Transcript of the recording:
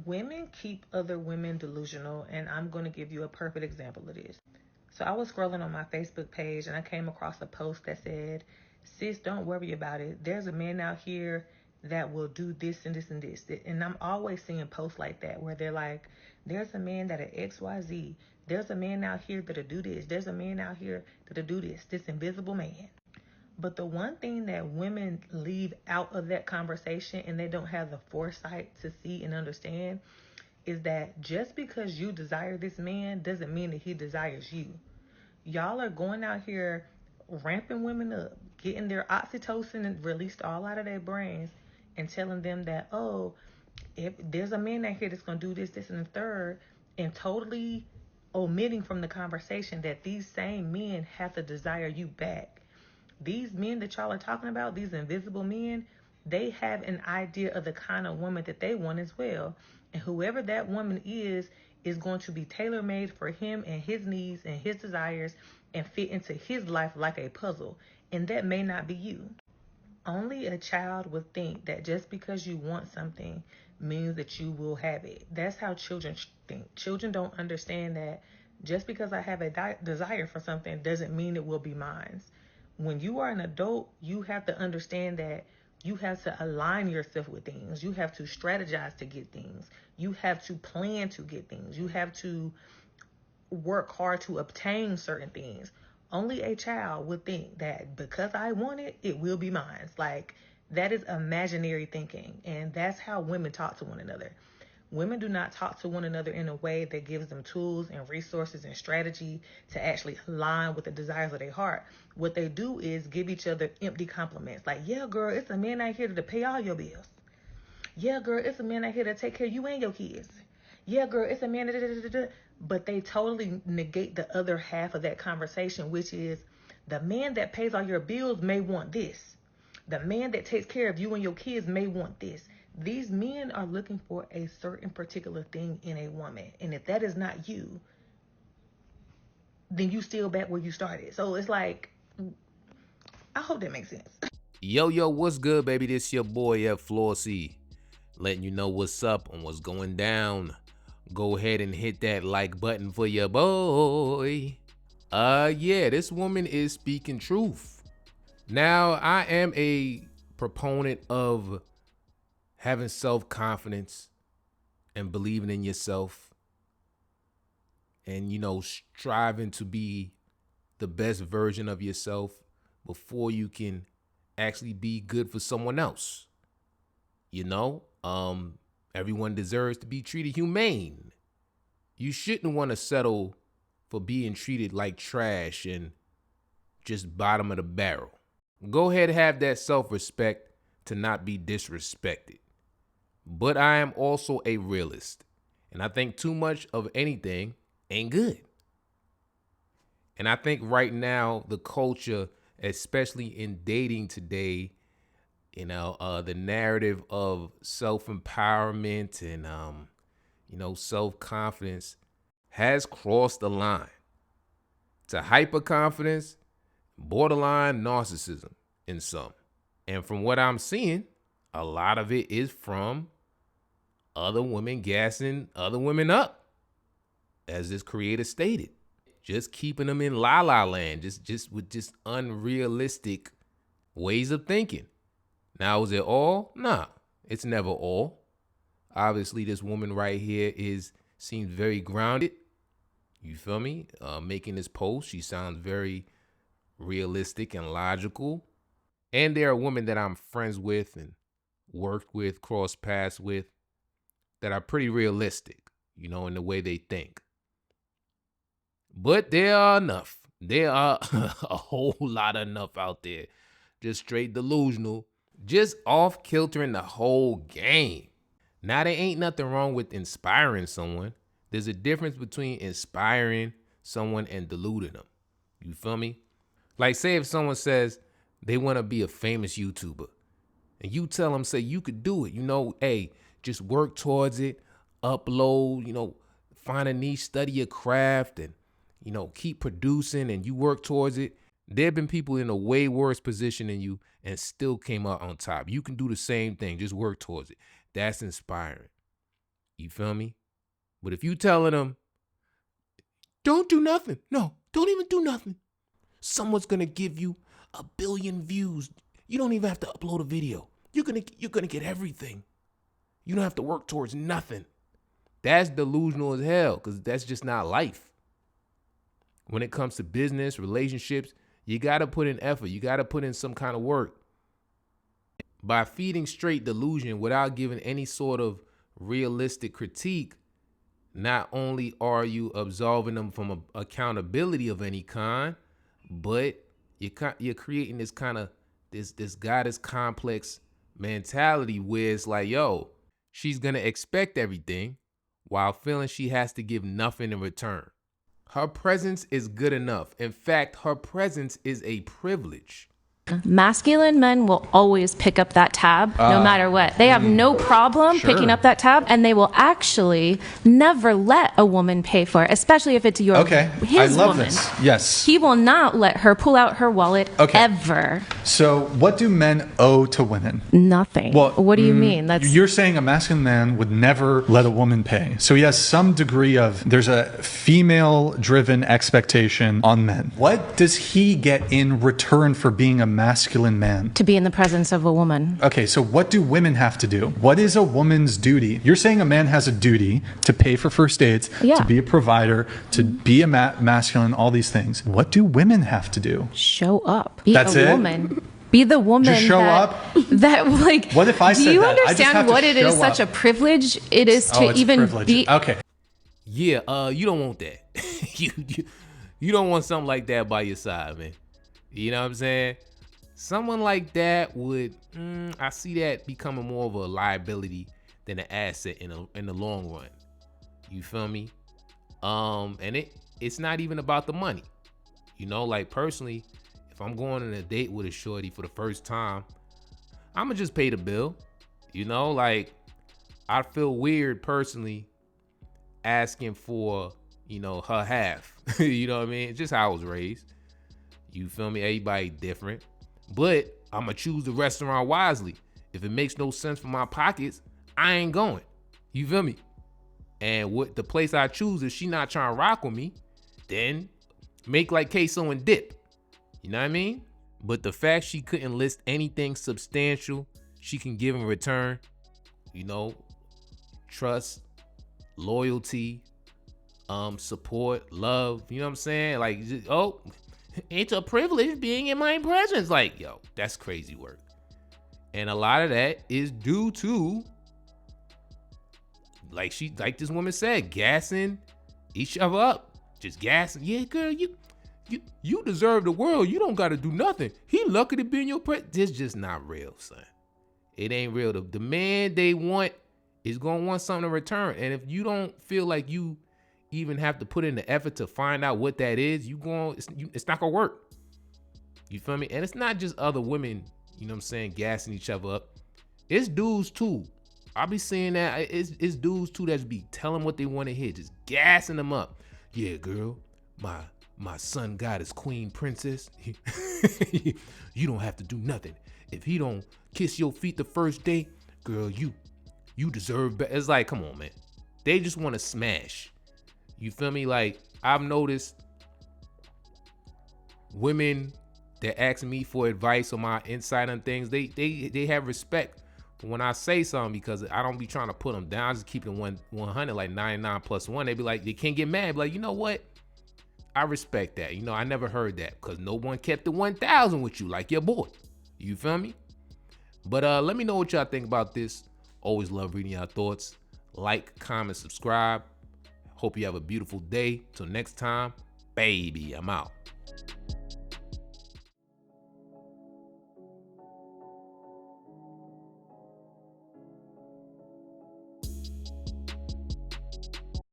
Women keep other women delusional, and I'm going to give you a perfect example of this. So I was scrolling on my Facebook page and I came across a post that said, "Sis, don't worry about it. There's a man out here that will do this and this and this." And I'm always seeing posts like that where they're like, "There's a man that'll XYZ. There's a man out here that'll do this. There's a man out here that'll do this invisible man." But the one thing that women leave out of that conversation and they don't have the foresight to see and understand is that just because you desire this man doesn't mean that he desires you. Y'all are going out here ramping women up, getting their oxytocin and released all out of their brains and telling them that, oh, if there's a man out here that's going to do this, this, and the third, and totally omitting from the conversation that these same men have to desire you back. These men that y'all are talking about, these invisible men, they have an idea of the kind of woman that they want as well. And whoever that woman is going to be tailor made for him and his needs and his desires and fit into his life like a puzzle. And that may not be you. Only a child would think that just because you want something means that you will have it. That's how children think. Children don't understand that just because I have a desire for something doesn't mean it will be mine. When you are an adult, you have to understand that you have to align yourself with things. You have to strategize to get things. You have to plan to get things. You have to work hard to obtain certain things. Only a child would think that because I want it, it will be mine. Like, that is imaginary thinking. And that's how women talk to one another. Women do not talk to one another in a way that gives them tools and resources and strategy to actually align with the desires of their heart. What they do is give each other empty compliments. Like, yeah, girl, it's a man out here to pay all your bills. Yeah, girl, it's a man out here to take care of you and your kids. Yeah, girl, it's a man. Da, da, da, da, da. But they totally negate the other half of that conversation, which is the man that pays all your bills may want this. The man that takes care of you and your kids may want this. These men are looking for a certain particular thing in a woman. And if that is not you, then you still back where you started. So it's like, I hope that makes sense. Yo, what's good, baby? This your boy F Flossy, letting you know what's up and what's going down. Go ahead and hit that like button for your boy. Yeah, this woman is speaking truth. Now, I am a proponent of having self-confidence and believing in yourself and, striving to be the best version of yourself before you can actually be good for someone else. You know, everyone deserves to be treated humane. You shouldn't want to settle for being treated like trash and just bottom of the barrel. Go ahead and have that self-respect to not be disrespected. But I am also a realist, and I think too much of anything ain't good. And I think right now the culture, especially in dating today, the narrative of self-empowerment and self-confidence has crossed the line to hyper confidence, borderline narcissism in some. And from what I'm seeing, a lot of it is from other women gassing other women up, as this creator stated, just keeping them in la la land, just with just unrealistic ways of thinking. Now, is it all? Nah, it's never all. Obviously, this woman right here seems very grounded. You feel me? Making this post, she sounds very realistic and logical. And there are women that I'm friends with and worked with, crossed paths with, that are pretty realistic, in the way they think. But there are enough. There are a whole lot enough out there. Just straight delusional, just off kiltering the whole game. Now, there ain't nothing wrong with inspiring someone. There's a difference between inspiring someone and deluding them. You feel me? Like, say if someone says they want to be a famous YouTuber and you tell them, say, you could do it. Hey, just work towards it, upload, find a niche, study your craft, and, keep producing, and you work towards it. There have been people in a way worse position than you and still came out on top. You can do the same thing. Just work towards it. That's inspiring. You feel me? But if you telling them, don't do nothing. No, don't even do nothing. Someone's gonna give you 1 billion views. You don't even have to upload a video. You're gonna get everything. You don't have to work towards nothing. That's delusional as hell, because that's just not life. When it comes to business, relationships, you gotta put in effort. You gotta put in some kind of work. By feeding straight delusion without giving any sort of realistic critique, not only are you absolving them from accountability of any kind, but you're creating this kind of this goddess complex mentality where it's like, yo, she's gonna expect everything while feeling she has to give nothing in return. Her presence is good enough. In fact, her presence is a privilege. Masculine men will always pick up that tab no matter what. They have no problem picking up that tab, and they will actually never let a woman pay for it, especially if it's his I love woman. this. Yes. He will not let her pull out her wallet ever. So what do men owe to women? Nothing. Well, what do you mean? You're saying a masculine man would never let a woman pay. So he has some degree of, there's a female-driven expectation on men. What does he get in return for being a masculine man? To be in the presence of a woman. Okay, so what do women have to do? What is a woman's duty? You're saying a man has a duty to pay for first dates, to be a provider, to be a masculine, all these things. What do women have to do? Show up. Be That's a woman. Be the woman. Just show up. That like. What if I said that? Do you I just understand have to what it is? show Such a up. privilege it is to it's even privilege. be. Okay. Yeah, you don't want that. you don't want something like that by your side, man. You know what I'm saying? Someone like that would, I see that becoming more of a liability than an asset in the long run. You feel me? And it's not even about the money. You know, like personally, if I'm going on a date with a shorty for the first time, I'ma just pay the bill. You know, like I feel weird personally asking for, you know, her half. You know what I mean? It's just how I was raised. You feel me? Everybody different. But I'ma choose the restaurant wisely. If it makes no sense for my pockets, I ain't going. You feel me? And what the place I choose, if she not trying to rock with me, then make like queso and dip. You know what I mean? But the fact she couldn't list anything substantial she can give in return, you know, trust, loyalty, support, love, you know what I'm saying? Like, it's a privilege being in my presence. Like, yo, that's crazy work. And a lot of that is due to, like this woman said, gassing each other up. Just gassing. Yeah, girl, you deserve the world. You don't got to do nothing. He lucky to be in your presence. This just not real, son. It ain't real. The man they want is going to want something in return. And if you don't feel like you even have to put in the effort to find out what that is, it's not going to work. You feel me? And it's not just other women, you know what I'm saying, gassing each other up. It's dudes too. I be seeing that. It's dudes too that be telling what they want to hear, just gassing them up. Yeah, girl, my son got his queen princess. You don't have to do nothing. If he don't kiss your feet the first day, girl, you deserve better. It's like, come on, man. They just want to smash. You feel me? Like, I've noticed women that ask me for advice or my insight on things, they have respect for when I say something, because I don't be trying to put them down. I just keep it 100, like 99 plus 1. They be like, they can't get mad. Be like, you know what? I respect that. You know, I never heard that because no one kept the 1,000 with you like your boy. You feel me? But let me know what y'all think about this. Always love reading y'all thoughts. Like, comment, subscribe. Hope you have a beautiful day. Till next time, baby, I'm out.